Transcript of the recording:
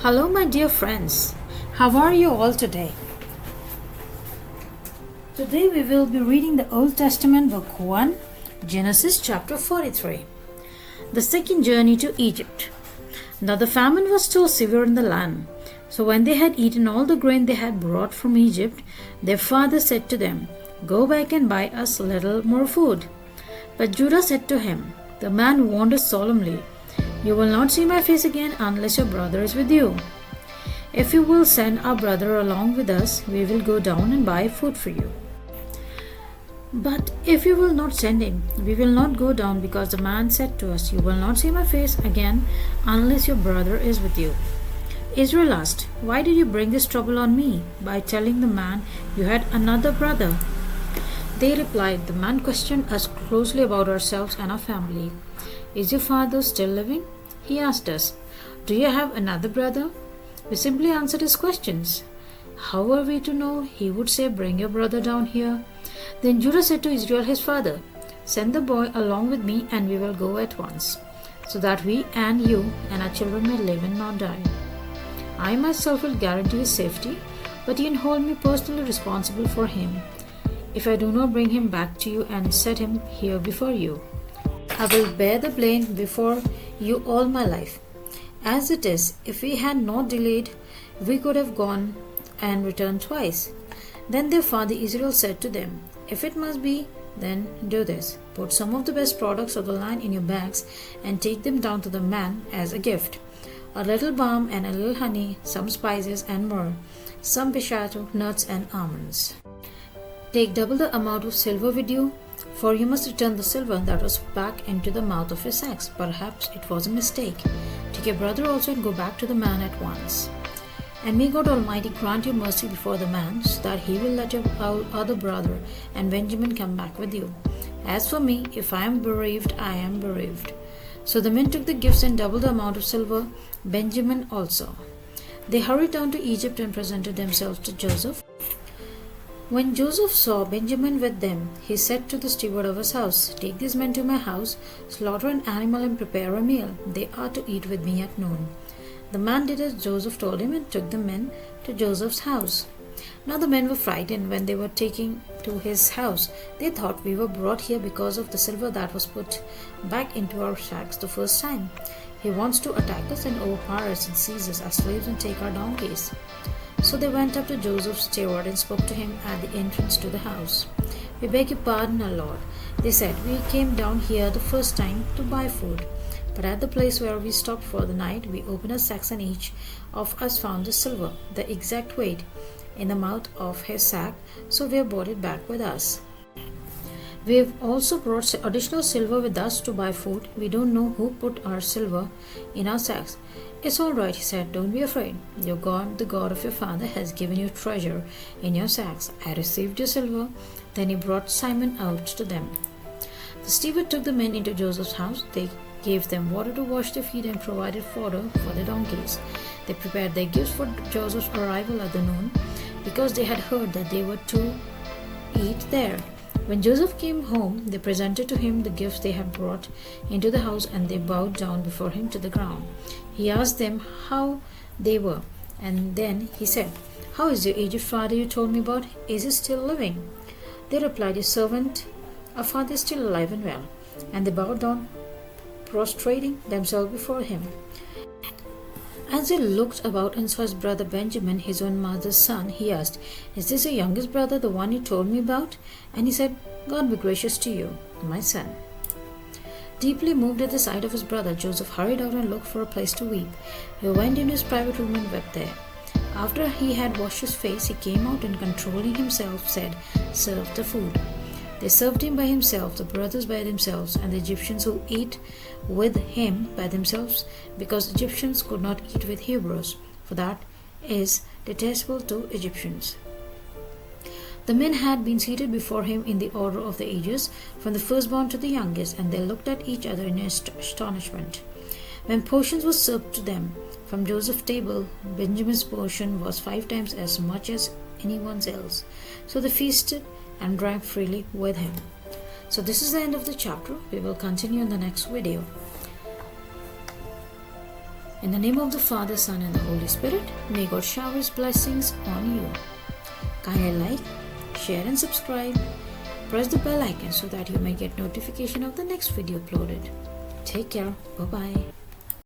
Hello, my dear friends. How are you all today? Today we will be reading the Old Testament, Book 1, Genesis chapter 43. The second journey to Egypt. Now the famine was still severe in the land. So when they had eaten all the grain they had brought from Egypt, their father said to them, "Go back and buy us a little more food." But Judah said to him, the man warned us solemnly, "You will not see my face again unless your brother is with you. If you will send our brother along with us, we will go down and buy food for you. But if you will not send him, we will not go down, because the man said to us, 'You will not see my face again unless your brother is with you.'" Israel asked, "Why did you bring this trouble on me by telling the man you had another brother?" They replied, "The man questioned us closely about ourselves and our family. 'Is your father still living?' He asked us, 'Do you have another brother?' We simply answered his questions. How were we to know? He would say, 'Bring your brother down here.' Then Judah said to Israel his father, 'Send the boy along with me, and we will go at once, so that we and you and our children may live and not die. I myself will guarantee his safety, but you can hold me personally responsible for him if I do not bring him back to you and set him here before you. I will bear the blame before you all my life. As it is, if we had not delayed, we could have gone and returned twice.' Then their father Israel said to them, 'If it must be, then do this. Put some of the best products of the land in your bags and take them down to the man as a gift. A little balm and a little honey, some spices and myrrh, some pistachio nuts and almonds. Take double the amount of silver with you, for you must return the silver that was back into the mouth of your sacks. Perhaps it was a mistake. Take your brother also and go back to the man at once. And may God Almighty grant you mercy before the man, so that he will let your other brother and Benjamin come back with you. As for me, if I am bereaved, I am bereaved.' So the men took the gifts and doubled the amount of silver, Benjamin also. They hurried down to Egypt and presented themselves to Joseph. When Joseph saw Benjamin with them, he said to the steward of his house, 'Take these men to my house, slaughter an animal and prepare a meal. They are to eat with me at noon.' The man did as Joseph told him and took the men to Joseph's house. Now the men were frightened when they were taken to his house. They thought, 'We were brought here because of the silver that was put back into our sacks the first time. He wants to attack us and overpower us and seize us as slaves and take our donkeys.' So they went up to Joseph's steward and spoke to him at the entrance to the house. 'We beg your pardon, our lord,' they said. 'We came down here the first time to buy food. But at the place where we stopped for the night, we opened our sacks, and each of us found the silver, the exact weight, in the mouth of his sack, so we have brought it back with us. We have also brought additional silver with us to buy food. We don't know who put our silver in our sacks.' 'It's all right,' he said. 'Don't be afraid. Your God, the God of your father, has given you treasure in your sacks. I received your silver.' Then he brought Simon out to them. The steward took the men into Joseph's house. They gave them water to wash their feet and provided fodder for their donkeys. They prepared their gifts for Joseph's arrival at the noon, because they had heard that they were to eat there. When Joseph came home, they presented to him the gifts they had brought into the house, and they bowed down before him to the ground. He asked them how they were, and then he said, 'How is your aged father you told me about? Is he still living?' They replied, 'Your servant, our father, is still alive and well.' And they bowed down, prostrating themselves before him. As he looked about and saw his brother Benjamin, his own mother's son, he asked, 'Is this your youngest brother, the one you told me about?' And he said, 'God be gracious to you, my son.' Deeply moved at the sight of his brother, Joseph hurried out and looked for a place to weep. He went into his private room and wept there. After he had washed his face, he came out and, controlling himself, said, 'Serve the food.' They served him by himself, the brothers by themselves, and the Egyptians who ate with him by themselves, because Egyptians could not eat with Hebrews, for that is detestable to Egyptians. The men had been seated before him in the order of the ages, from the firstborn to the youngest, and they looked at each other in astonishment. When portions were served to them from Joseph's table, Benjamin's portion was 5 times as much as anyone's else. So they feasted and drank freely with him. So this is the end of the chapter. We will continue in the next video. In the name of the Father, Son, and the Holy Spirit, may God shower His blessings on you. Kindly like, share, and subscribe. Press the bell icon so that you may get notification of the next video uploaded. Take care. Bye-bye.